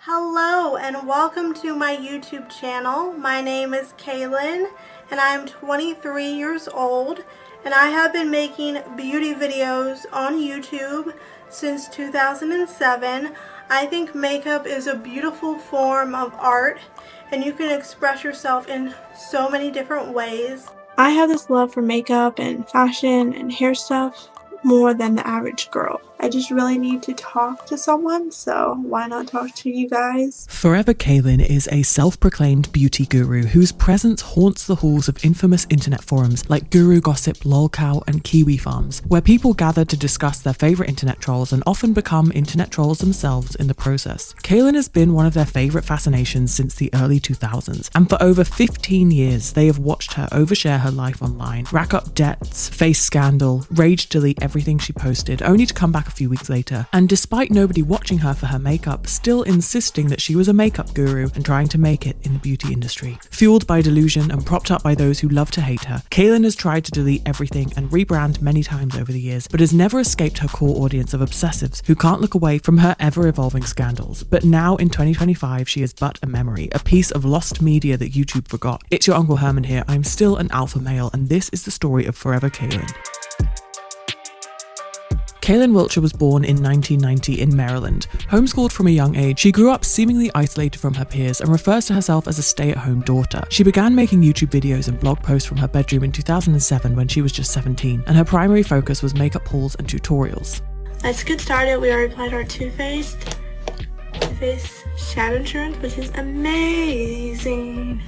Hello and welcome to my YouTube channel. My name is Kailyn and I'm 23 years old and I have been making beauty videos on YouTube since 2007. I think makeup is a beautiful form of art and you can express yourself in so many different ways. I have this love for makeup and fashion and hair stuff more than the average girl. I just really need to talk to someone, so why not talk to you guys? ForeverKailyn is a self-proclaimed beauty guru whose presence haunts the halls of infamous internet forums like Guru Gossip, Lolcow, and Kiwi Farms, where people gather to discuss their favorite internet trolls and often become internet trolls themselves in the process. Kailyn has been one of their favorite fascinations since the early 2000s, and for over 15 years they have watched her overshare her life online, rack up debts, face scandal, rage delete everything she posted, only to come back a few weeks later, and despite nobody watching her for her makeup, still insisting that she was a makeup guru and trying to make it in the beauty industry. Fueled by delusion and propped up by those who love to hate her, Kailyn has tried to delete everything and rebrand many times over the years, but has never escaped her core audience of obsessives who can't look away from her ever-evolving scandals. But now in 2025, she is but a memory, a piece of lost media that YouTube forgot. It's your Uncle Herman here. I'm still an alpha male, and this is the story of ForeverKailyn. Kailyn 𝘀cie was born in 1990 in Maryland. Homeschooled from a young age, she grew up seemingly isolated from her peers and refers to herself as a stay-at-home daughter. She began making YouTube videos and blog posts from her bedroom in 2007 when she was just 17, and her primary focus was makeup hauls and tutorials. Let's get started. We already applied our Too Faced Shadow Insurance, which is amazing.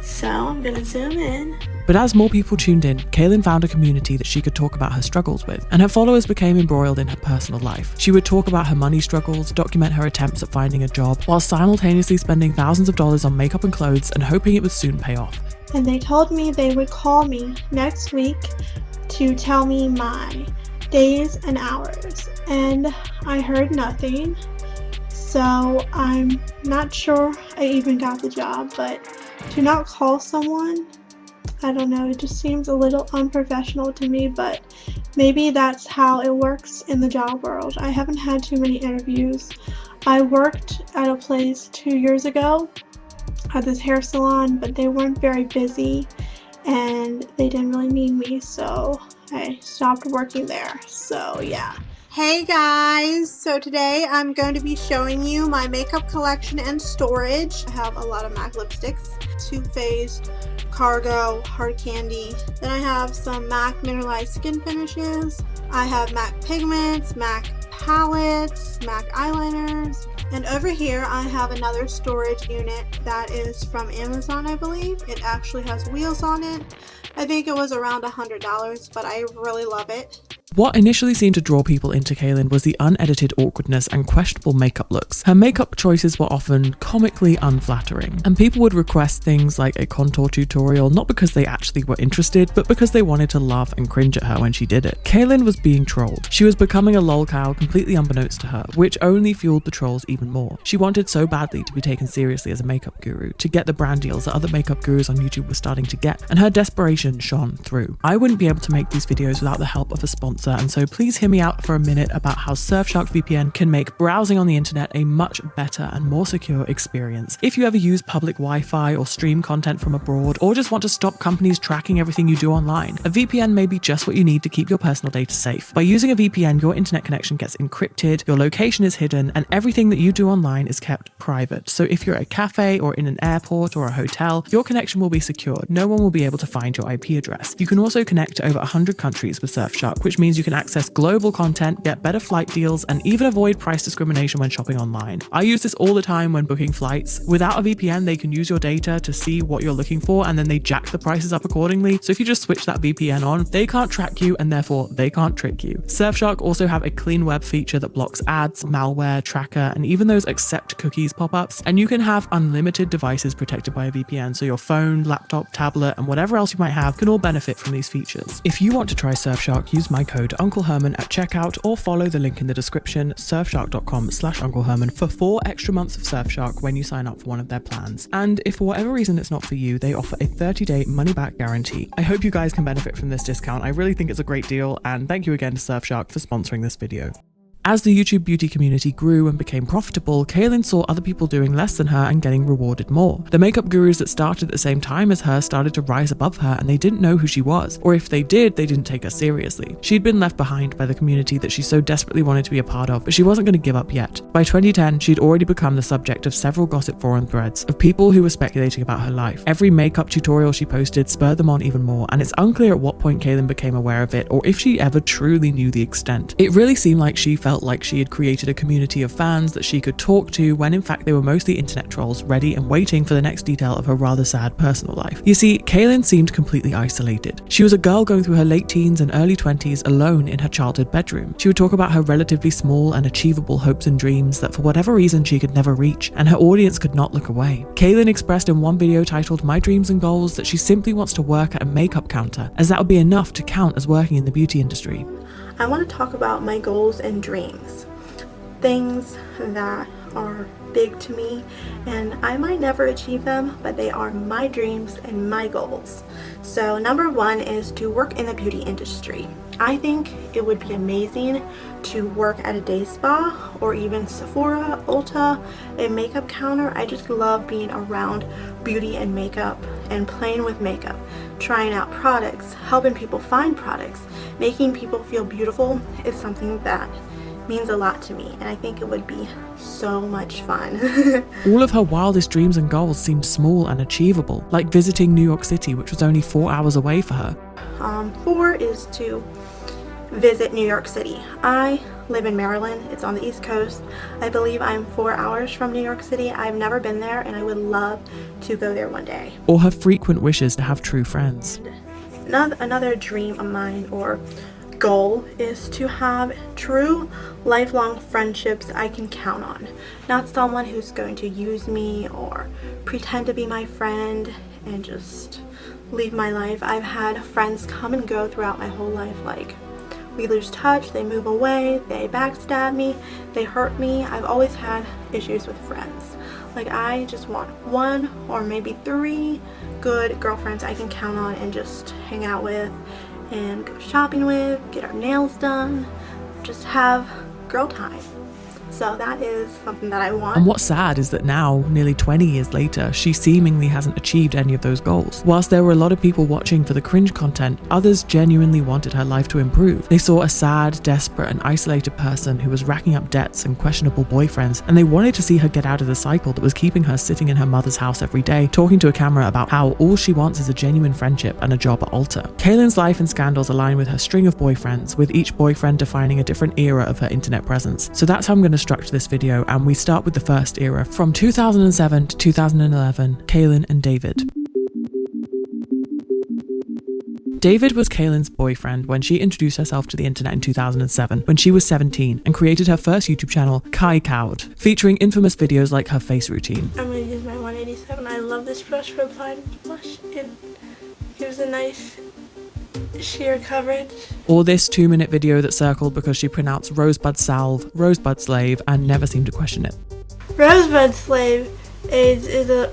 So I'm gonna zoom in. But as more people tuned in, Kailyn found a community that she could talk about her struggles with, and her followers became embroiled in her personal life. She would talk about her money struggles, document her attempts at finding a job, while simultaneously spending thousands of dollars on makeup and clothes and hoping it would soon pay off. And they told me they would call me next week to tell me my days and hours, and I heard nothing. So I'm not sure I even got the job, but to not call someone, I don't know, it just seems a little unprofessional to me, but maybe that's how it works in the job world. I haven't had too many interviews. I worked at a place 2 years ago at this hair salon, but they weren't very busy and they didn't really need me, so I stopped working there. So yeah. Hey guys, so today I'm going to be showing you my makeup collection and storage. I have a lot of MAC lipsticks, Too Faced, Cargo, Hard Candy. Then I have some MAC mineralized skin finishes. I have MAC pigments, MAC palettes, MAC eyeliners. And over here I have another storage unit that is from Amazon, I believe. It actually has wheels on it. I think it was around $100, but I really love it. What initially seemed to draw people into Kailyn was the unedited awkwardness and questionable makeup looks. Her makeup choices were often comically unflattering, and people would request things like a contour tutorial not because they actually were interested, but because they wanted to laugh and cringe at her when she did it. Kailyn was being trolled. She was becoming a lolcow completely unbeknownst to her, which only fueled the trolls even more. She wanted so badly to be taken seriously as a makeup guru, to get the brand deals that other makeup gurus on YouTube were starting to get, and her desperation shone through. I wouldn't be able to make these videos without the help of a sponsor, and so please hear me out for a minute about how Surfshark VPN can make browsing on the internet a much better and more secure experience. If you ever use public Wi-Fi or stream content from abroad, or just want to stop companies tracking everything you do online, a VPN may be just what you need to keep your personal data safe. By using a VPN, your internet connection gets encrypted, your location is hidden, and everything that you do online is kept private. So if you're at a cafe or in an airport or a hotel, your connection will be secured. No one will be able to find your IP address. You can also connect to over 100 countries with Surfshark, which means you can access global content, get better flight deals, and even avoid price discrimination when shopping online. I use this all the time when booking flights. Without a VPN, they can use your data to see what you're looking for, and then they jack the prices up accordingly. So if you just switch that VPN on, they can't track you, and therefore they can't trick you. Surfshark also have a clean web feature that blocks ads, malware, tracker, and even those accept cookies pop-ups, and you can have unlimited devices protected by a VPN, so your phone, laptop, tablet, and whatever else you might have can all benefit from these features. If you want to try Surfshark, use my code 𝗀𝗚𝗍𝗓 at checkout, or follow the link in the description, surfshark.com/𝗀𝗚𝗍𝗓 for 4 extra months of Surfshark when you sign up for one of their plans. And if for whatever reason it's not for you, they offer a 30-day money-back guarantee. I hope you guys can benefit from this discount. I really think it's a great deal, and thank you again to Surfshark for sponsoring this video. As the YouTube beauty community grew and became profitable, Kailyn saw other people doing less than her and getting rewarded more. The makeup gurus that started at the same time as her started to rise above her, and they didn't know who she was, or if they did, they didn't take her seriously. She'd been left behind by the community that she so desperately wanted to be a part of, but she wasn't going to give up yet. By 2010, she'd already become the subject of several gossip forum threads of people who were speculating about her life. Every makeup tutorial she posted spurred them on even more, and it's unclear at what point Kailyn became aware of it or if she ever truly knew the extent. It really seemed like she felt like she had created a community of fans that she could talk to, when in fact they were mostly internet trolls ready and waiting for the next detail of her rather sad personal life. You see, Kailyn seemed completely isolated. She was a girl going through her late teens and early 20s alone in her childhood bedroom. She would talk about her relatively small and achievable hopes and dreams that for whatever reason she could never reach, and her audience could not look away. Kailyn expressed in one video titled "My Dreams and Goals" that she simply wants to work at a makeup counter, as that would be enough to count as working in the beauty industry. I want to talk about my goals and dreams. Things that are big to me, and I might never achieve them, but they are my dreams and my goals. So number one is to work in the beauty industry. I think it would be amazing to work at a day spa or even Sephora, Ulta, a makeup counter. I just love being around beauty and makeup and playing with makeup, trying out products, helping people find products, making people feel beautiful is something that means a lot to me, and I think it would be so much fun. All of her wildest dreams and goals seemed small and achievable, like visiting New York City, which was only 4 hours away for her. 4 is to visit New York City. I live in Maryland. It's on the East Coast. I believe I'm 4 hours from New York City. I've never been there, and I would love to go there one day. Or her frequent wishes to have true friends. Another dream of mine or goal is to have true lifelong friendships I can count on. Not someone who's going to use me or pretend to be my friend and just leave my life. I've had friends come and go throughout my whole life. Like, we lose touch, they move away, they backstab me, they hurt me. I've always had issues with friends. Like, I just want 1 or maybe 3 good girlfriends I can count on and just hang out with and go shopping with, get our nails done, just have girl time. So that is something that I want. And what's sad is that now, nearly 20 years later, she seemingly hasn't achieved any of those goals. Whilst there were a lot of people watching for the cringe content, others genuinely wanted her life to improve. They saw a sad, desperate and isolated person who was racking up debts and questionable boyfriends, and they wanted to see her get out of the cycle that was keeping her sitting in her mother's house every day, talking to a camera about how all she wants is a genuine friendship and a job at Ulta. Kailyn's life and scandals align with her string of boyfriends, with each boyfriend defining a different era of her internet presence. So that's how I'm going to structure this video, and we start with the first era, from 2007 to 2011, Kailyn and David. David was Kailyn's boyfriend when she introduced herself to the internet in 2007, when she was 17, and created her first YouTube channel, 𝘁cie𝘂𝗍, featuring infamous videos like her face routine. I'm going to use my 187. I love this brush for applying blush. It gives a nice sheer coverage. Or this 2-minute video that circled because she pronounced rosebud salve, rosebud slave, and never seemed to question it. Rosebud slave is the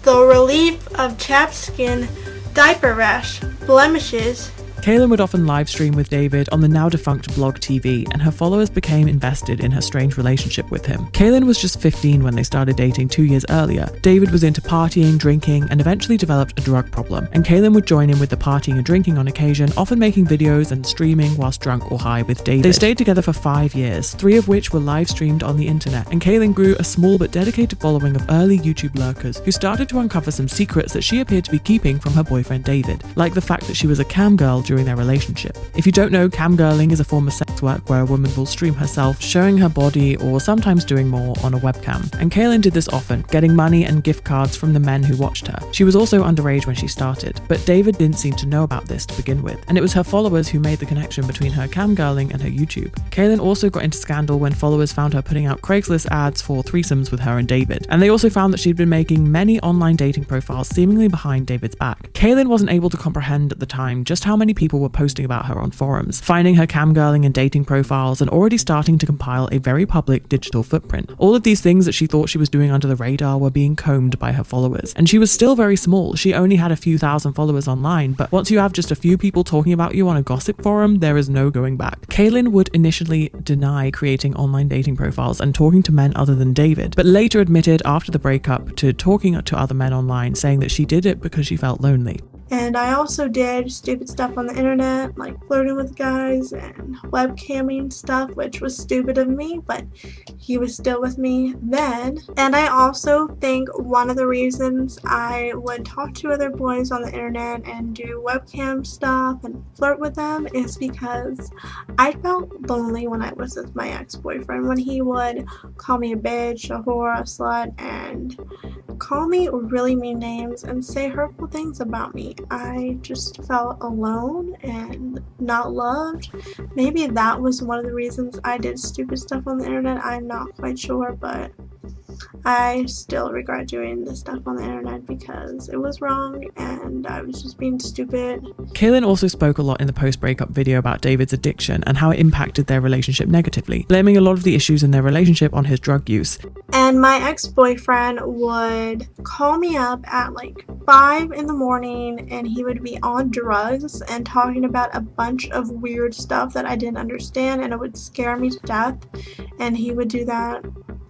relief of chapped skin, diaper rash, blemishes. Kailyn would often live stream with David on the now defunct 𝘀liche, and her followers became invested in her strange relationship with him. Kailyn was just 15 when they started dating 2 years earlier. David was into partying, drinking, and eventually developed a drug problem, and Kailyn would join in with the partying and drinking on occasion, often making videos and streaming whilst drunk or high with David. They stayed together for 5 years, 3 of which were live streamed on the internet, and Kailyn grew a small but dedicated following of early YouTube lurkers who started to uncover some secrets that she appeared to be keeping from her boyfriend David, like the fact that she was a cam girl during their relationship. If you don't know, camgirling is a form of sex work where a woman will stream herself showing her body or sometimes doing more on a webcam. And Kailyn did this often, getting money and gift cards from the men who watched her. She was also underage when she started, but David didn't seem to know about this to begin with, and it was her followers who made the connection between her camgirling and her YouTube. Kailyn also got into scandal when followers found her putting out Craigslist ads for threesomes with her and David, and they also found that she'd been making many online dating profiles seemingly behind David's back. Kailyn wasn't able to comprehend at the time just how many people were posting about her on forums, finding her camgirling and dating dating profiles and already starting to compile a very public digital footprint. All of these things that she thought she was doing under the radar were being combed by her followers. And she was still very small. She only had a few thousand followers online, but once you have just a few people talking about you on a gossip forum, there is no going back. Kailyn would initially deny creating online dating profiles and talking to men other than David, but later admitted after the breakup to talking to other men online, saying that she did it because she felt lonely. And I also did stupid stuff on the internet, like flirting with guys and webcamming stuff, which was stupid of me, but he was still with me then. And I also think one of the reasons I would talk to other boys on the internet and do webcam stuff and flirt with them is because I felt lonely when I was with my ex-boyfriend, when he would call me a bitch, a whore, a slut, and call me really mean names and say hurtful things about me. I just felt alone and not loved. Maybe that was one of the reasons I did stupid stuff on the internet. I'm not quite sure, but I still regret doing this stuff on the internet because it was wrong and I was just being stupid. Kailyn also spoke a lot in the post-breakup video about David's addiction and how it impacted their relationship negatively, blaming a lot of the issues in their relationship on his drug use. And my ex-boyfriend would call me up at like 5 in the morning and he would be on drugs and talking about a bunch of weird stuff that I didn't understand, and it would scare me to death. And he would do that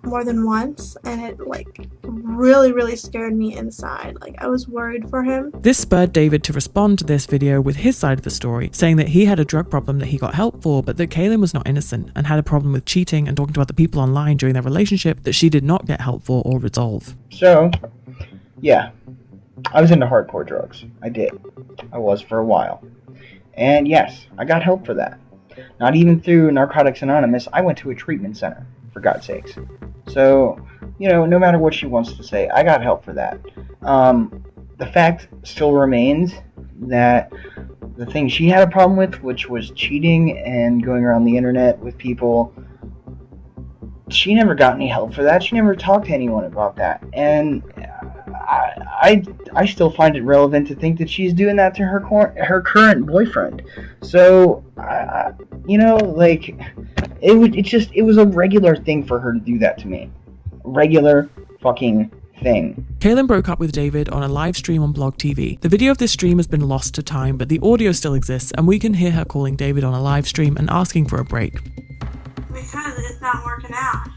more than once, and it like really scared me inside. Like, I was worried for him. This spurred David to respond to this video with his side of the story, saying that he had a drug problem that he got help for, but that Kailyn was not innocent and had a problem with cheating and talking to other people online during their relationship that she did not get help for or resolve. So, yeah, I was into hardcore drugs. I did. I was for a while. And yes, I got help for that. Not even through Narcotics Anonymous. I went to a treatment center, for God's sakes. So, you know, no matter what she wants to say, I got help for that. The fact still remains that the thing she had a problem with, which was cheating and going around the internet with people, she never got any help for that. She never talked to anyone about that. And I still find it relevant to think that she's doing that to her current boyfriend. So, you know, like, it was a regular thing for her to do that to me. Regular fucking thing. Kailyn broke up with David on a live stream on Blog TV. The video of this stream has been lost to time, but the audio still exists, and we can hear her calling David on a live stream and asking for a break. Because it's not working out.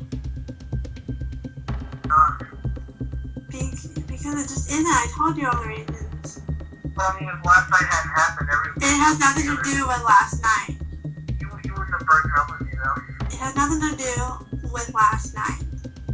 Because it just isn't. I told you all the reasons. Well, I mean, if last night hadn't happened, everything... It has nothing to do with last night. You wouldn't have broken up with me, though. It has nothing to do with last night.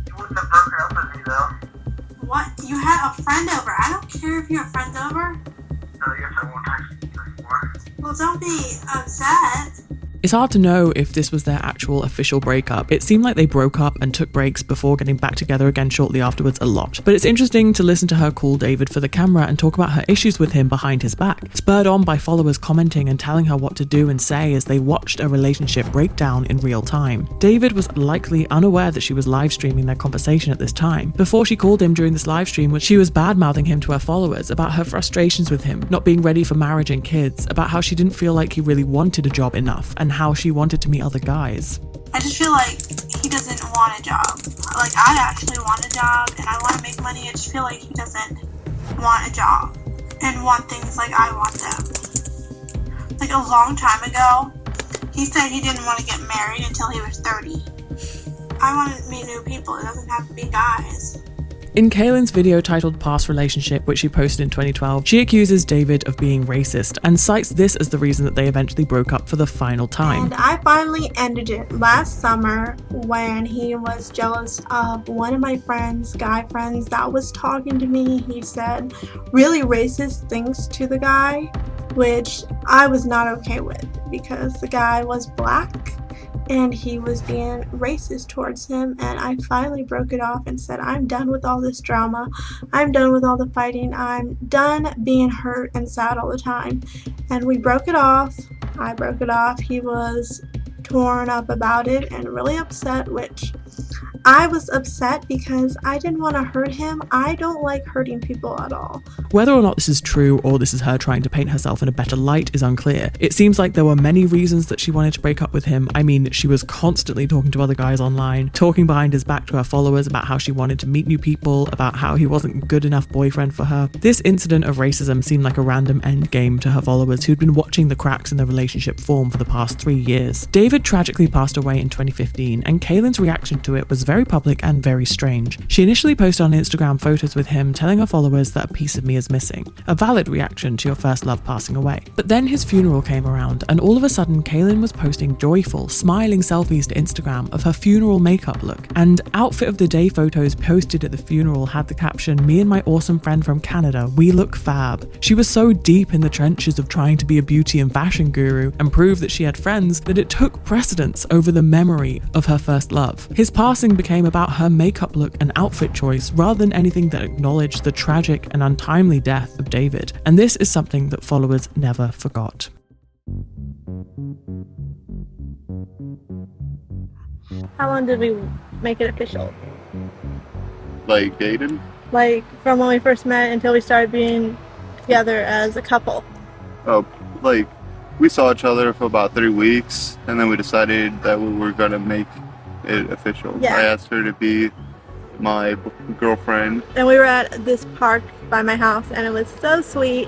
You wouldn't have broken up with me, though. What? You had a friend over. I don't care if you have friends over. No, yes, I won't text you anymore. Well, don't be upset. It's hard to know if this was their actual official breakup. It seemed like they broke up and took breaks before getting back together again shortly afterwards a lot. But it's interesting to listen to her call David for the camera and talk about her issues with him behind his back, spurred on by followers commenting and telling her what to do and say as they watched a relationship break down in real time. David was likely unaware that she was live streaming their conversation at this time. Before she called him during this live stream, she was bad-mouthing him to her followers about her frustrations with him, not being ready for marriage and kids, about how she didn't feel like he really wanted a job enough, and how she wanted to meet other guys. I just feel like he doesn't want a job. Like, I actually want a job and I want to make money. I just feel like he doesn't want a job and want things like I want them. Like, a long time ago, he said he didn't want to get married until he was 30. I want to meet new people. It doesn't have to be guys. In Kailyn's video titled Past Relationship, which she posted in 2012, she accuses David of being racist and cites this as the reason that they eventually broke up for the final time. And I finally ended it last summer when he was jealous of one of my friends, guy friends, that was talking to me. He said really racist things to the guy, which I was not okay with because the guy was black and he was being racist towards him, and I finally broke it off and said, I'm done with all this drama. I'm done with all the fighting. I'm done being hurt and sad all the time. And we broke it off. I broke it off. He was torn up about it and really upset, which I was upset because I didn't want to hurt him. I don't like hurting people at all. Whether or not this is true or this is her trying to paint herself in a better light is unclear. It seems like there were many reasons that she wanted to break up with him. I mean, she was constantly talking to other guys online, talking behind his back to her followers about how she wanted to meet new people, about how he wasn't a good enough boyfriend for her. This incident of racism seemed like a random endgame to her followers who'd been watching the cracks in the relationship form for the past 3 years. David tragically passed away in 2015, and Kailyn's reaction to it was very public and very strange. She initially posted on Instagram photos with him telling her followers that a piece of me is missing, a valid reaction to your first love passing away. But then his funeral came around, and all of a sudden Kailyn was posting joyful, smiling selfies to Instagram of her funeral makeup look, and outfit of the day photos posted at the funeral had the caption, "Me and my awesome friend from Canada, we look fab." She was so deep in the trenches of trying to be a beauty and fashion guru and prove that she had friends that it took precedence over the memory of her first love. His passing became about her makeup look and outfit choice rather than anything that acknowledged the tragic and untimely death of David, and this is something that followers never forgot. How long did we make it official? Like dating? Like from when we first met until we started being together as a couple? Oh, like we saw each other for about 3 weeks, and then we decided that we were gonna make it official. Yeah. I asked her to be my girlfriend. And we were at this park by my house, and it was so sweet.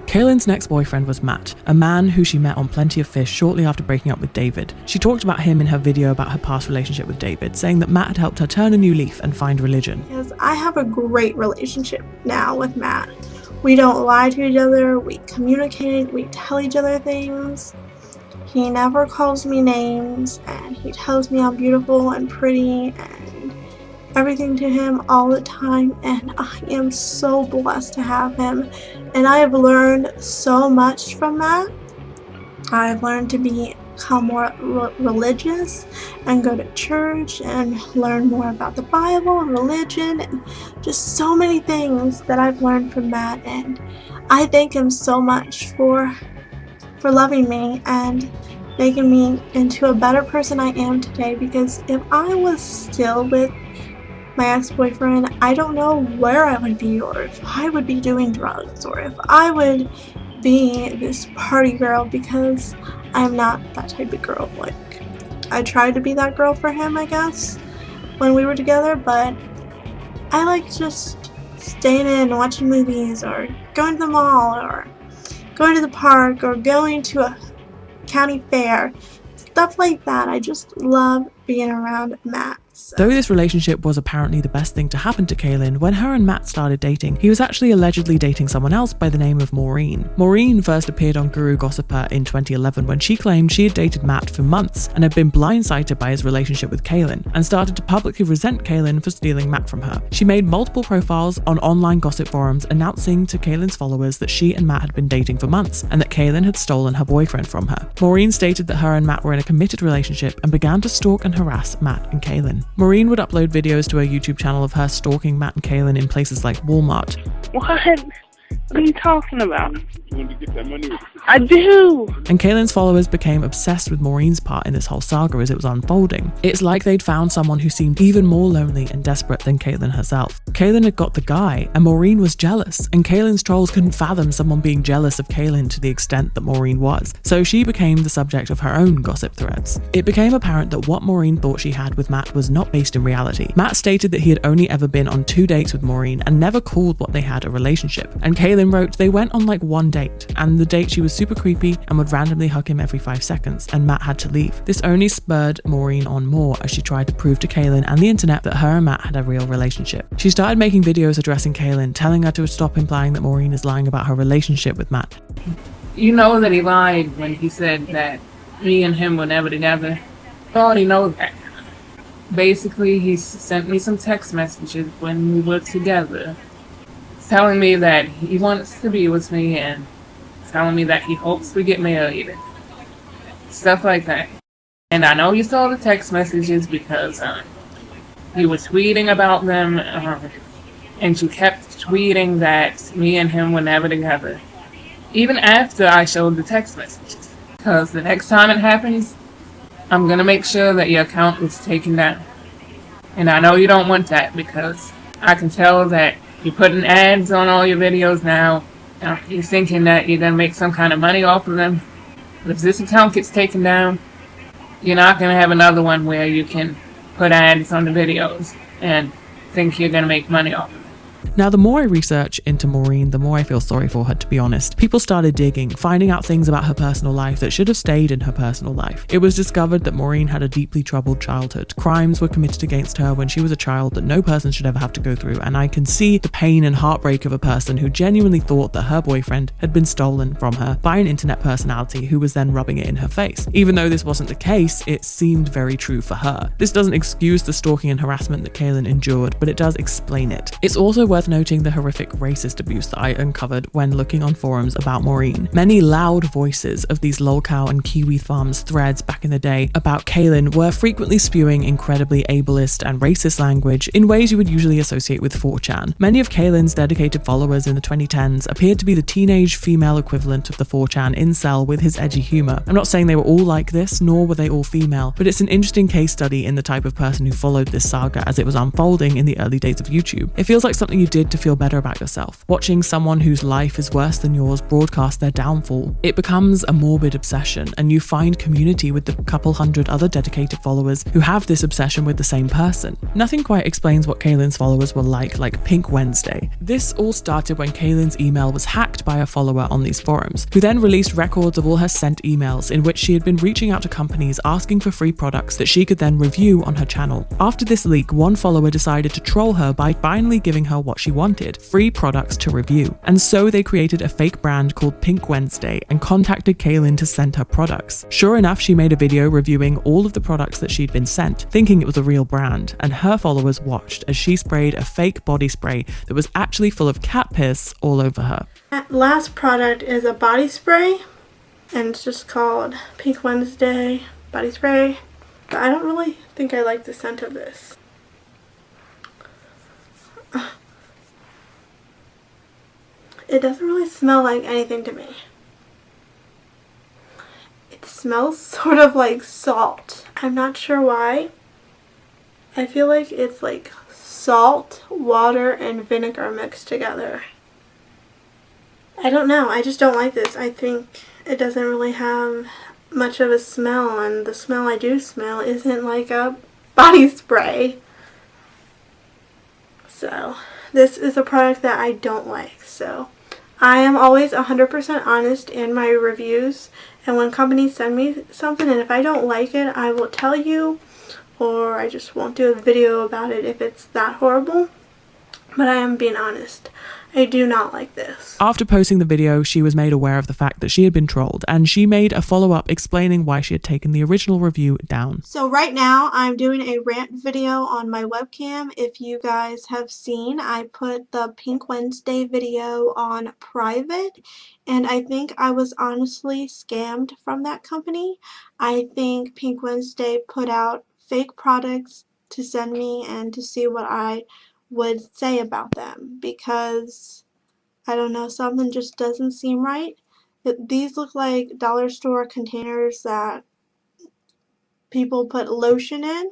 Kailyn's next boyfriend was Matt, a man who she met on Plenty of Fish shortly after breaking up with David. She talked about him in her video about her past relationship with David, saying that Matt had helped her turn a new leaf and find religion. Because I have a great relationship now with Matt. We don't lie to each other, we communicate, we tell each other things. He never calls me names, and he tells me I'm beautiful and pretty and everything to him all the time, and I am so blessed to have him. And I have learned so much from that. I've learned to become more religious and go to church and learn more about the Bible and religion and just so many things that I've learned from that. And I thank him so much for loving me and making me into a better person I am today, because if I was still with my ex-boyfriend, I don't know where I would be, or if I would be doing drugs, or if I would be this party girl, because I'm not that type of girl. Like, I tried to be that girl for him, I guess, when we were together, but I like just staying in and watching movies, or going to the mall, or going to the park, or going to a county fair, stuff like that. I just love being around Matt. Though this relationship was apparently the best thing to happen to Kailyn, when her and Matt started dating, he was actually allegedly dating someone else by the name of Maureen. Maureen first appeared on 𝘀cie𝘂𝗪 in 2011 when she claimed she had dated Matt for months and had been blindsided by his relationship with Kailyn, and started to publicly resent Kailyn for stealing Matt from her. She made multiple profiles on online gossip forums announcing to Kailyn's followers that she and Matt had been dating for months, and that Kailyn had stolen her boyfriend from her. Maureen stated that her and Matt were in a committed relationship and began to stalk and harass Matt and Kailyn. Maureen would upload videos to her YouTube channel of her stalking Matt and Kailyn in places like Walmart. What? What are you talking about? You want to get that money? I do! And Kailyn's followers became obsessed with Maureen's part in this whole saga as it was unfolding. It's like they'd found someone who seemed even more lonely and desperate than Kailyn herself. Kailyn had got the guy, and Maureen was jealous, and Kailyn's trolls couldn't fathom someone being jealous of Kailyn to the extent that Maureen was, so she became the subject of her own gossip threads. It became apparent that what Maureen thought she had with Matt was not based in reality. Matt stated that he had only ever been on 2 dates with Maureen and never called what they had a relationship, and Kailyn wrote they went on like 1 date, and the date she was super creepy and would randomly hug him every 5 seconds, and Matt had to leave. This only spurred Maureen on more as she tried to prove to Kailyn and the internet that her and Matt had a real relationship. She started making videos addressing Kailyn, telling her to stop implying that Maureen is lying about her relationship with Matt. You know that he lied when he said that me and him were never together. You already know that. Basically, he sent me some text messages when we were together, telling me that he wants to be with me and telling me that he hopes we get married. Stuff like that. And I know you saw the text messages because he was tweeting about them, and she kept tweeting that me and him were never together. even after I showed the text messages. Because the next time it happens, I'm going to make sure that your account is taken down. And I know you don't want that because I can tell that you're putting ads on all your videos now. You're thinking that you're going to make some kind of money off of them. But if this account gets taken down, you're not going to have another one where you can put ads on the videos and think you're going to make money off of it. Now, the more I research into Maureen, the more I feel sorry for her, to be honest. People started digging, finding out things about her personal life that should have stayed in her personal life. It was discovered that Maureen had a deeply troubled childhood. Crimes were committed against her when she was a child that no person should ever have to go through, and I can see the pain and heartbreak of a person who genuinely thought that her boyfriend had been stolen from her by an internet personality who was then rubbing it in her face. Even though this wasn't the case, it seemed very true for her. This doesn't excuse the stalking and harassment that Kailyn endured, but it does explain it. It's also worth noting the horrific racist abuse that I uncovered when looking on forums about Maureen. Many loud voices of these Lolcow and 𝘀cie𝘂𝗙 threads back in the day about Kailyn were frequently spewing incredibly ableist and racist language in ways you would usually associate with 4chan. Many of Kailyn's dedicated followers in the 2010s appeared to be the teenage female equivalent of the 4chan incel with his edgy humor. I'm not saying they were all like this, nor were they all female, but it's an interesting case study in the type of person who followed this saga as it was unfolding in the early days of YouTube. It feels like something you did to feel better about yourself. Watching someone whose life is worse than yours broadcast their downfall, it becomes a morbid obsession, and you find community with the couple hundred other dedicated followers who have this obsession with the same person. Nothing quite explains what Kailyn's followers were like Pink Wednesday. This all started when Kailyn's email was hacked by a follower on these forums, who then released records of all her sent emails in which she had been reaching out to companies asking for free products that she could then review on her channel. After this leak, one follower decided to troll her by finally giving her what she wanted: free products to review. And so they created a fake brand called Pink Wednesday and contacted Kailyn to send her products. Sure enough, she made a video reviewing all of the products that she'd been sent, thinking it was a real brand, and her followers watched as she sprayed a fake body spray that was actually full of cat piss all over her. That last product is a body spray, and it's just called Pink Wednesday body spray. But I don't really think I like the scent of this. It doesn't really smell like anything to me. It smells sort of like salt. I'm not sure why. I feel like it's like salt, water, and vinegar mixed together. I don't know. I just don't like this. I think it doesn't really have much of a smell, and the smell I do smell isn't like a body spray. So this is a product that I don't like. So I am always 100% honest in my reviews, and when companies send me something and if I don't like it, I will tell you, or I just won't do a video about it if it's that horrible. But I am being honest. I do not like this. After posting the video, she was made aware of the fact that she had been trolled, and she made a follow-up explaining why she had taken the original review down. So right now I'm doing a rant video on my webcam. If you guys have seen, I put the Pink Wednesday video on private, and I think I was honestly scammed from that company. I think Pink Wednesday put out fake products to send me and to see what I would say about them, because I don't know, something just doesn't seem right. These look like dollar store containers that people put lotion in,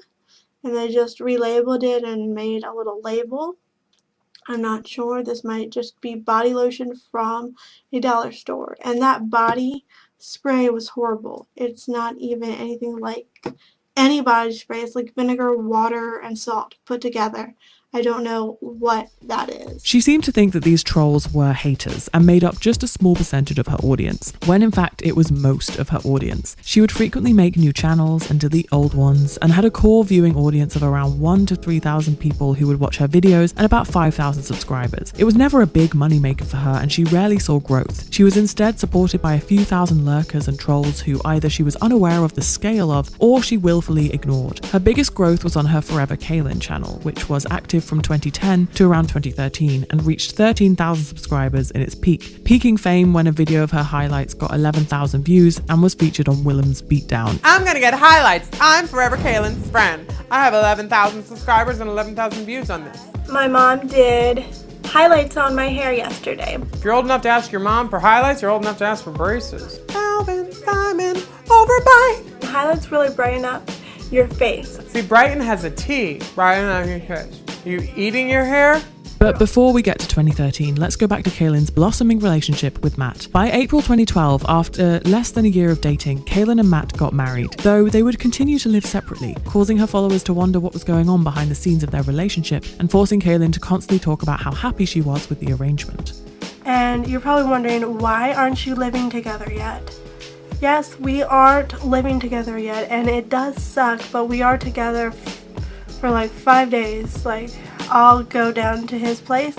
and they just relabeled it and made a little label. I'm not sure. This might just be body lotion from a dollar store, and that body spray was horrible. It's not even anything like any body spray. It's like vinegar, water, and salt put together. I don't know what that is. She seemed to think that these trolls were haters and made up just a small percentage of her audience, when in fact it was most of her audience. She would frequently make new channels and delete old ones, and had a core viewing audience of around 1,000 to 3,000 people who would watch her videos and about 5,000 subscribers. It was never a big moneymaker for her, and she rarely saw growth. She was instead supported by a few thousand lurkers and trolls who either she was unaware of the scale of, or she willfully ignored. Her biggest growth was on her ForeverKailyn channel, which was active from 2010 to around 2013 and reached 13,000 subscribers in its peak, peaking fame when a video of her highlights got 11,000 views and was featured on 𝘀𝗵𝘁's Beatdown. I'm gonna get highlights. I'm ForeverKailyn's friend. I have 11,000 subscribers and 11,000 views on this. My mom did highlights on my hair yesterday. If you're old enough to ask your mom for highlights, you're old enough to ask for braces. Alvin, Simon, overbite. The highlights really brighten up your face. See, brighten has a T. Brighten up your face. You eating your hair? But before we get to 2013, let's go back to Kailyn's blossoming relationship with Matt. By April 2012, after less than a year of dating, Kailyn and Matt got married, though they would continue to live separately, causing her followers to wonder what was going on behind the scenes of their relationship and forcing Kailyn to constantly talk about how happy she was with the arrangement. And you're probably wondering, why aren't you living together yet? Yes, we aren't living together yet, and it does suck, but we are together for like 5 days. Like, I'll go down to his place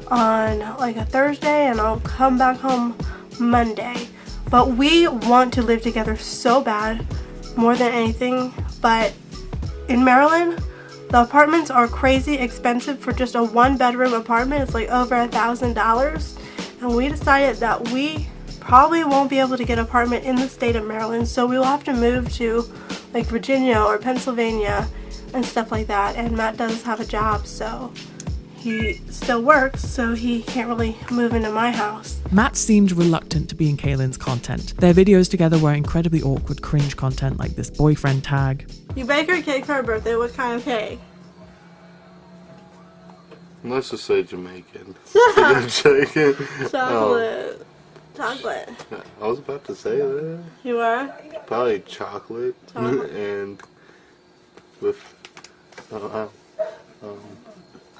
on like a Thursday and I'll come back home Monday. But we want to live together so bad, more than anything. But in Maryland, the apartments are crazy expensive. For just a 1-bedroom apartment, it's like over $1,000. And we decided that we probably won't be able to get an apartment in the state of Maryland, so we will have to move to like Virginia or Pennsylvania and stuff like that. And Matt does have a job, so he still works, so he can't really move into my house. Matt seemed reluctant to be in Kailyn's content. Their videos together were incredibly awkward, cringe content like this boyfriend tag. You bake her a cake for her birthday. What kind of cake? Let's just say Jamaican. Chocolate. Chocolate. I was about to say that. You were? Probably chocolate. And with, I don't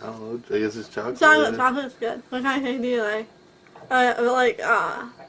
know, I guess it's chocolate. Chocolate's good. What kind of cake do you like?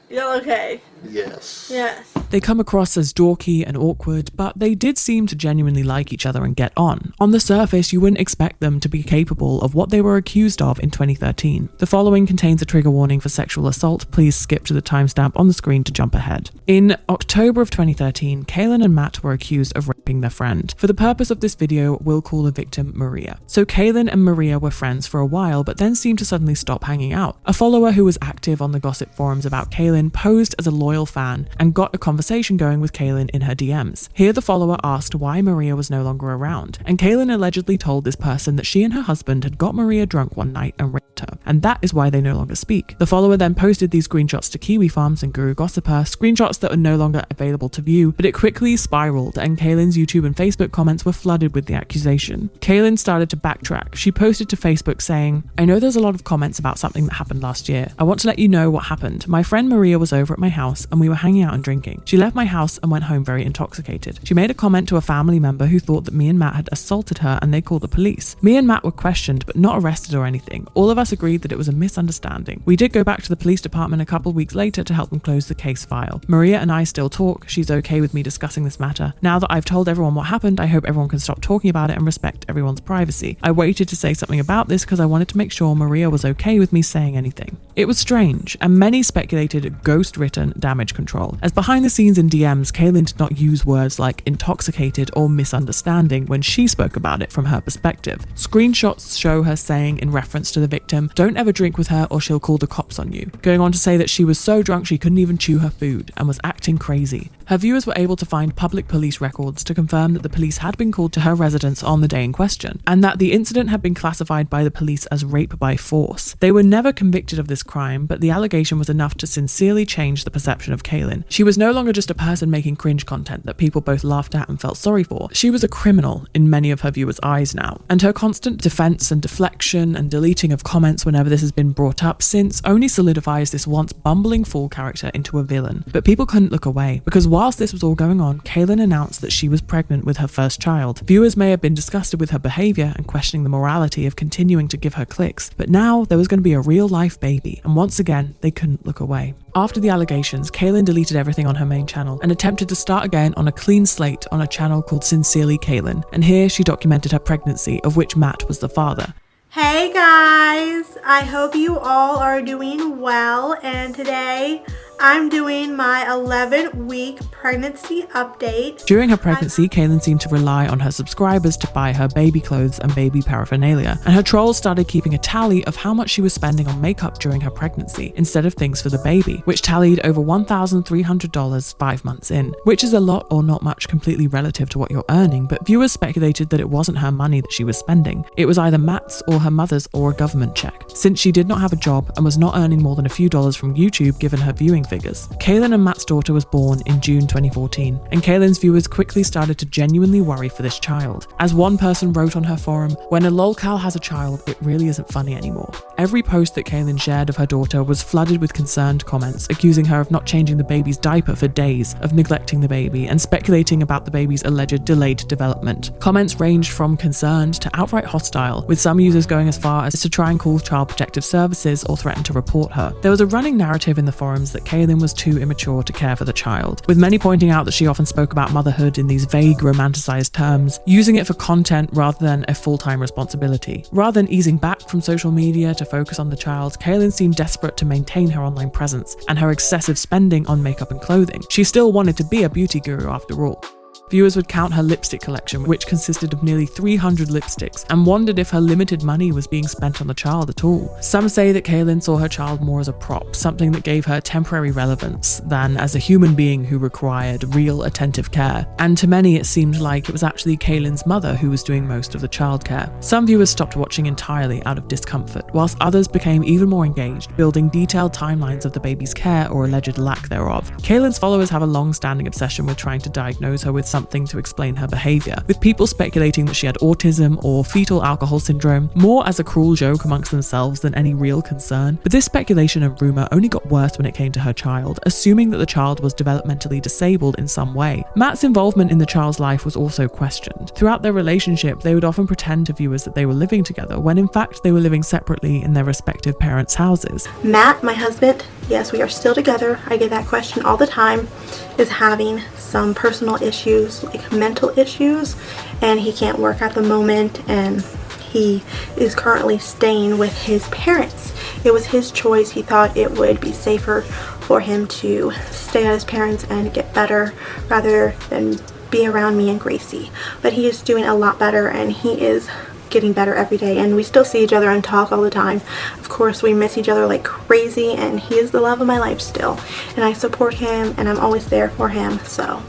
Yellow cake. Yes. Yes. They come across as dorky and awkward, but they did seem to genuinely like each other and get on. On the surface, you wouldn't expect them to be capable of what they were accused of in 2013. The following contains a trigger warning for sexual assault. Please skip to the timestamp on the screen to jump ahead. In October of 2013, Kailyn and Matt were accused of raping their friend. For the purpose of this video, we'll call the victim Maria. So Kailyn and Maria were friends for a while, but then seemed to suddenly stop hanging out. A follower who was active on the gossip forums about Kailyn posed as a loyal fan and got a conversation going with Kailyn in her DMs. Here the follower asked why Maria was no longer around, and Kailyn allegedly told this person that she and her husband had got Maria drunk one night and raped her, and that is why they no longer speak. The follower then posted these screenshots to Kiwi Farms and 𝘀cie𝘂𝗍, screenshots that are no longer available to view, but it quickly spiraled and Kailyn's YouTube and Facebook comments were flooded with the accusation. Kailyn started to backtrack. She posted to Facebook saying, "I know there's a lot of comments about something that happened last year. I want to let you know what happened. My friend Maria was over at my house and we were hanging out and drinking. She left my house and went home very intoxicated. She made a comment to a family member who thought that me and Matt had assaulted her and they called the police. Me and Matt were questioned but not arrested or anything. All of us agreed that it was a misunderstanding. We did go back to the police department a couple weeks later to help them close the case file. Maria and I still talk. She's okay with me discussing this matter. Now that I've told everyone what happened, I hope everyone can stop talking about it and respect everyone's privacy. I waited to say something about this because I wanted to make sure Maria was okay with me saying anything." It was strange, and many speculated ghost-written damage control, as behind the scenes in DMs, Kailyn did not use words like intoxicated or misunderstanding when she spoke about it from her perspective. Screenshots show her saying in reference to the victim, "Don't ever drink with her or she'll call the cops on you," going on to say that she was so drunk she couldn't even chew her food and was acting crazy. Her viewers were able to find public police records to confirm that the police had been called to her residence on the day in question, and that the incident had been classified by the police as rape by force. They were never convicted of this crime, but the allegation was enough to sincerely change the perception of Kailyn. She was no longer just a person making cringe content that people both laughed at and felt sorry for. She was a criminal in many of her viewers' eyes now, and her constant defense and deflection and deleting of comments whenever this has been brought up since only solidifies this once bumbling fool character into a villain. But people couldn't look away, because whilst this was all going on, Kailyn announced that she was pregnant with her first child. Viewers may have been disgusted with her behaviour and questioning the morality of continuing to give her clicks, but now there was going to be a real-life baby, and once again, they couldn't look away. After the allegations, Kailyn deleted everything on her main channel and attempted to start again on a clean slate on a channel called SincerelyKailyn, and here she documented her pregnancy, of which Matt was the father. Hey guys, I hope you all are doing well, and today I'm doing my 11-week pregnancy update. During her pregnancy, Kailyn seemed to rely on her subscribers to buy her baby clothes and baby paraphernalia, and her trolls started keeping a tally of how much she was spending on makeup during her pregnancy, instead of things for the baby, which tallied over $1,300 5 months in, which is a lot or not much completely relative to what you're earning, but viewers speculated that it wasn't her money that she was spending. It was either Matt's or her mother's or a government check, since she did not have a job and was not earning more than a few dollars from YouTube given her viewing figures. Kailyn and Matt's daughter was born in June 2014, and Kailyn's viewers quickly started to genuinely worry for this child. As one person wrote on her forum, "When a lolcow has a child, it really isn't funny anymore." Every post that Kailyn shared of her daughter was flooded with concerned comments, accusing her of not changing the baby's diaper for days, of neglecting the baby, and speculating about the baby's alleged delayed development. Comments ranged from concerned to outright hostile, with some users going as far as to try and call Child Protective Services or threaten to report her. There was a running narrative in the forums that Kailyn was too immature to care for the child, with many pointing out that she often spoke about motherhood in these vague, romanticized terms, using it for content rather than a full-time responsibility. Rather than easing back from social media to focus on the child, Kailyn seemed desperate to maintain her online presence and her excessive spending on makeup and clothing. She still wanted to be a beauty guru after all. Viewers would count her lipstick collection, which consisted of nearly 300 lipsticks, and wondered if her limited money was being spent on the child at all. Some say that Kailyn saw her child more as a prop, something that gave her temporary relevance, than as a human being who required real attentive care. And to many it seemed like it was actually Kailyn's mother who was doing most of the childcare. Some viewers stopped watching entirely out of discomfort, whilst others became even more engaged, building detailed timelines of the baby's care or alleged lack thereof. Kailyn's followers have a long-standing obsession with trying to diagnose her with something to explain her behaviour, with people speculating that she had autism or fetal alcohol syndrome, more as a cruel joke amongst themselves than any real concern. But this speculation and rumour only got worse when it came to her child, assuming that the child was developmentally disabled in some way. Matt's involvement in the child's life was also questioned. Throughout their relationship, they would often pretend to viewers that they were living together, when in fact they were living separately in their respective parents' houses. Matt, my husband, yes, we are still together. I get that question all the time, is having some personal issues, like mental issues, and he can't work at the moment, and he is currently staying with his parents. It was his choice. He thought it would be safer for him to stay at his parents and get better rather than be around me and 𝘀cie. But he is doing a lot better, and he is getting better every day, and we still see each other and talk all the time. Of course, we miss each other like crazy, and he is the love of my life still, and I support him and I'm always there for him. So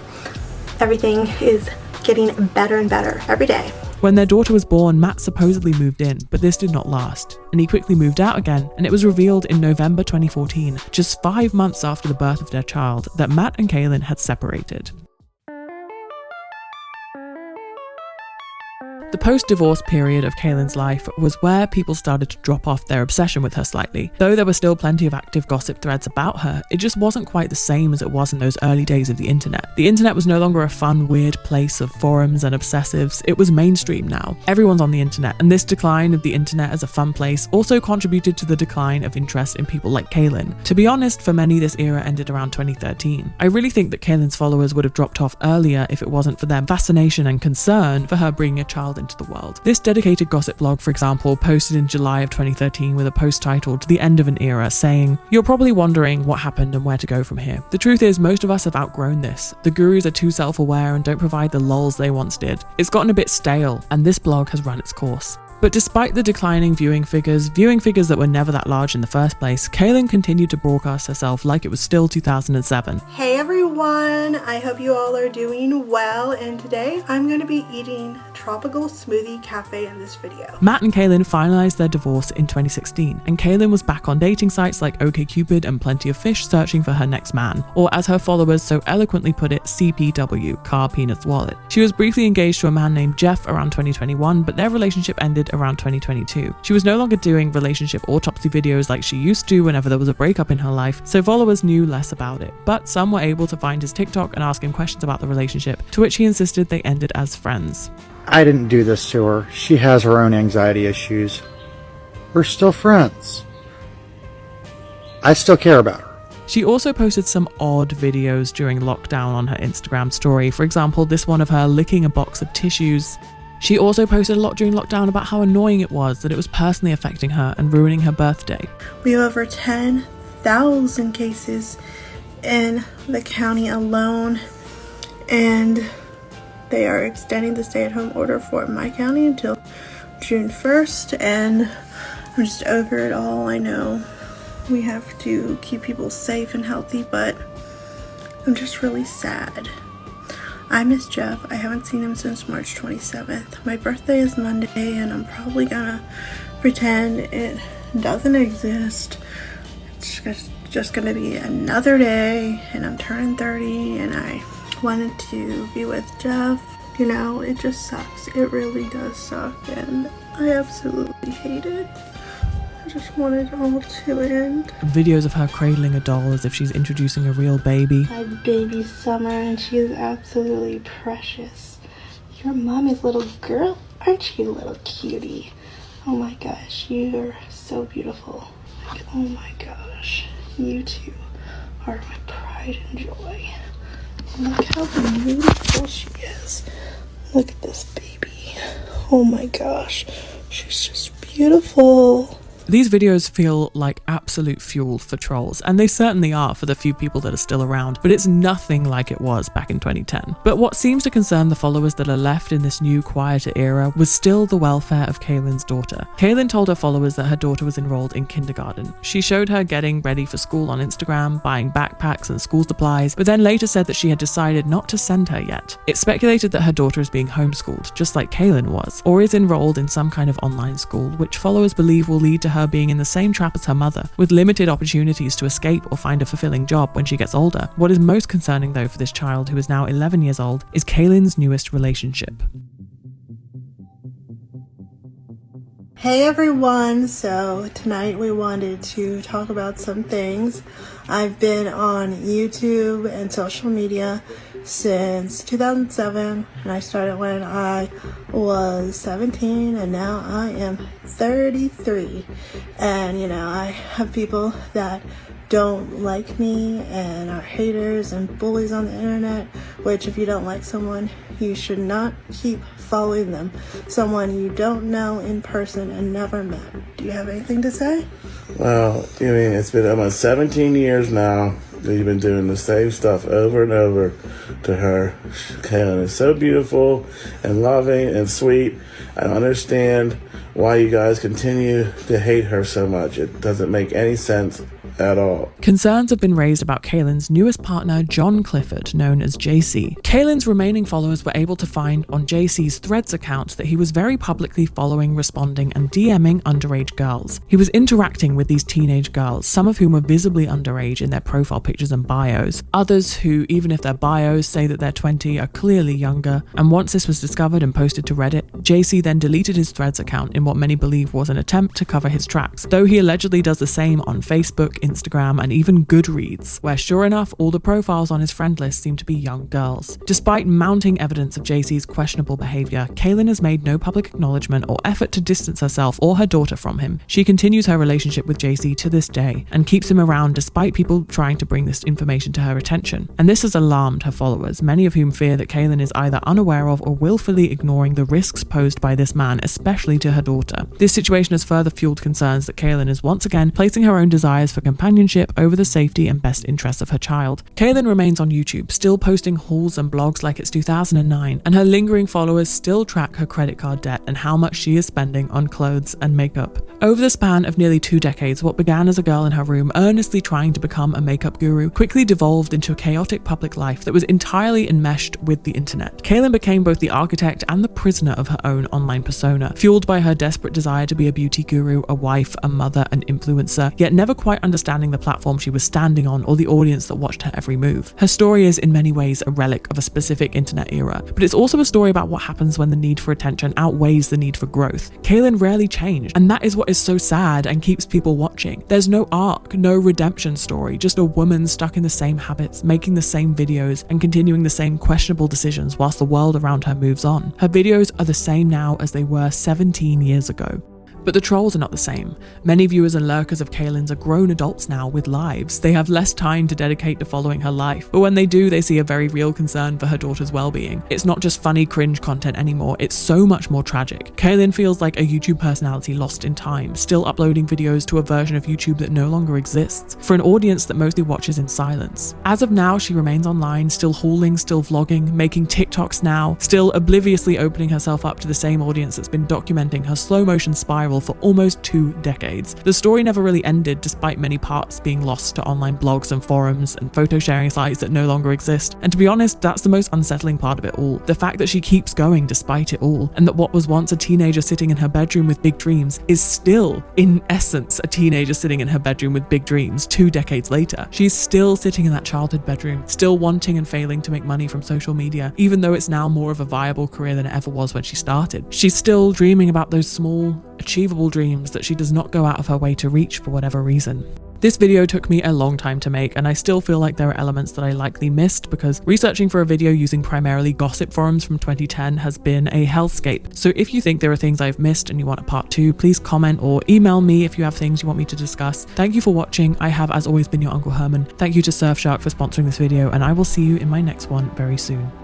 everything is getting better and better every day. When their daughter was born, Matt supposedly moved in, but this did not last, and he quickly moved out again, and it was revealed in November 2014, just 5 months after the birth of their child, that Matt and Kailyn had separated. The post-divorce period of Kailyn's life was where people started to drop off their obsession with her slightly. Though there were still plenty of active gossip threads about her, it just wasn't quite the same as it was in those early days of the internet. The internet was no longer a fun, weird place of forums and obsessives. It was mainstream now. Everyone's on the internet, and this decline of the internet as a fun place also contributed to the decline of interest in people like Kailyn. To be honest, for many this era ended around 2013. I really think that Kailyn's followers would have dropped off earlier if it wasn't for their fascination and concern for her bringing a child into the world. This dedicated gossip blog, for example, posted in July of 2013 with a post titled "The End of an Era," saying, "You're probably wondering what happened and where to go from here. The truth is, most of us have outgrown this. The gurus are too self-aware and don't provide the lols they once did. It's gotten a bit stale, and this blog has run its course." But despite the declining viewing figures that were never that large in the first place, Kailyn continued to broadcast herself like it was still 2007. Hey everyone, I hope you all are doing well, and today I'm going to be eating tropical smoothie cafe in this video. Matt and Kailyn finalized their divorce in 2016, and Kailyn was back on dating sites like 𝘀cie𝘂𝗵𝗄 and Plenty of Fish searching for her next man, or as her followers so eloquently put it, CPW, car penis wallet. She was briefly engaged to a man named Jeff around 2021, but their relationship ended around 2022. She was no longer doing relationship autopsy videos like she used to whenever there was a breakup in her life, so followers knew less about it. But some were able to find his TikTok and ask him questions about the relationship, to which he insisted they ended as friends. I didn't do this to her. She has her own anxiety issues. We're still friends. I still care about her. She also posted some odd videos during lockdown on her Instagram story. For example, this one of her licking a box of tissues. She also posted a lot during lockdown about how annoying it was that it was personally affecting her and ruining her birthday. We have over 10,000 cases in the county alone, and they are extending the stay-at-home order for my county until June 1st, and I'm just over it all. I know we have to keep people safe and healthy, but I'm just really sad. I miss Jeff. I haven't seen him since March 27th. My birthday is Monday, and I'm probably gonna pretend it doesn't exist. It's just gonna be another day, and I'm turning 30, and I wanted to be with Jeff. You know, it just sucks. It really does suck, and I absolutely hate it. I just want it all to end. Videos of her cradling a doll as if she's introducing a real baby. My baby Summer, and she is absolutely precious. Your mom is a little girl, aren't you, little cutie? Oh my gosh, you are so beautiful. Like, oh my gosh, you two are my pride and joy. Look how beautiful she is. Look at this baby. Oh my gosh, she's just beautiful. These videos feel like absolute fuel for trolls, and they certainly are for the few people that are still around, but it's nothing like it was back in 2010. But what seems to concern the followers that are left in this new, quieter era was still the welfare of Kailyn's daughter. Kailyn told her followers that her daughter was enrolled in kindergarten. She showed her getting ready for school on Instagram, buying backpacks and school supplies, but then later said that she had decided not to send her yet. It's speculated that her daughter is being homeschooled, just like Kailyn was, or is enrolled in some kind of online school, which followers believe will lead to her being in the same trap as her mother, with limited opportunities to escape or find a fulfilling job when she gets older. What is most concerning though for this child, who is now 11 years old, is Kailyn's newest relationship. Hey everyone, so tonight we wanted to talk about some things. I've been on YouTube and social media since 2007, and I started when I was 17, and now I am 33. And you know, I have people that don't like me and are haters and bullies on the internet, which if you don't like someone, you should not keep following them. Someone you don't know in person and never met. Do you have anything to say? Well, I mean, it's been almost 17 years now that you've been doing the same stuff over and over to her. Kailyn is so beautiful and loving and sweet. I don't understand why you guys continue to hate her so much. It doesn't make any sense at all. Concerns have been raised about Kailyn's newest partner, 𝘁𝗵𝗁, known as 𝘁𝗂cie. Kailyn's remaining followers were able to find on 𝘁𝗂cie's Threads account that he was very publicly following, responding, and DMing underage girls. He was interacting with these teenage girls, some of whom were visibly underage in their profile pictures and bios. Others who, even if their bios say that they're 20, are clearly younger. And once this was discovered and posted to Reddit, 𝘁𝗂cie then deleted his Threads account in what many believe was an attempt to cover his tracks, though he allegedly does the same on Facebook, Instagram, and even Goodreads, where sure enough, all the profiles on his friend list seem to be young girls. Despite mounting evidence of 𝘁𝗂cie's questionable behavior, Kailyn has made no public acknowledgement or effort to distance herself or her daughter from him. She continues her relationship with 𝘁𝗂cie to this day and keeps him around despite people trying to bring this information to her attention. And this has alarmed her followers, many of whom fear that Kailyn is either unaware of or willfully ignoring the risks posed by this man, especially to her daughter. This situation has further fueled concerns that Kailyn is once again placing her own desires for companionship over the safety and best interests of her child. Kailyn remains on YouTube, still posting hauls and blogs like it's 2009, and her lingering followers still track her credit card debt and how much she is spending on clothes and makeup. Over the span of nearly 2 decades, what began as a girl in her room earnestly trying to become a makeup guru quickly devolved into a chaotic public life that was entirely enmeshed with the internet. Kailyn became both the architect and the prisoner of her own online persona, fueled by her desperate desire to be a beauty guru, a wife, a mother, an influencer, yet never quite understanding the platform she was standing on or the audience that watched her every move. Her story is in many ways a relic of a specific internet era, but it's also a story about what happens when the need for attention outweighs the need for growth. Kailyn rarely changed, and that is what is so sad and keeps people watching. There's no arc, no redemption story, just a woman stuck in the same habits, making the same videos, and continuing the same questionable decisions whilst the world around her moves on. Her videos are the same now as they were 17 years ago. But the trolls are not the same. Many viewers and lurkers of Kailyn's are grown adults now with lives. They have less time to dedicate to following her life, but when they do, they see a very real concern for her daughter's well-being. It's not just funny cringe content anymore, it's so much more tragic. Kailyn feels like a YouTube personality lost in time, still uploading videos to a version of YouTube that no longer exists, for an audience that mostly watches in silence. As of now, she remains online, still hauling, still vlogging, making TikToks now, still obliviously opening herself up to the same audience that's been documenting her slow motion spiral for almost 2 decades. The story never really ended, despite many parts being lost to online blogs and forums and photo sharing sites that no longer exist. And to be honest, that's the most unsettling part of it all. The fact that she keeps going despite it all, and that what was once a teenager sitting in her bedroom with big dreams is still, in essence, a teenager sitting in her bedroom with big dreams 2 decades later. She's still sitting in that childhood bedroom, still wanting and failing to make money from social media, even though it's now more of a viable career than it ever was when she started. She's still dreaming about those small, achievable dreams that she does not go out of her way to reach for whatever reason. This video took me a long time to make, and I still feel like there are elements that I likely missed because researching for a video using primarily gossip forums from 2010 has been a hellscape. So if you think there are things I've missed and you want a part 2, please comment or email me if you have things you want me to discuss. Thank you for watching. I have, as always, been your Uncle Herman. Thank you to Surfshark for sponsoring this video, and I will see you in my next one very soon.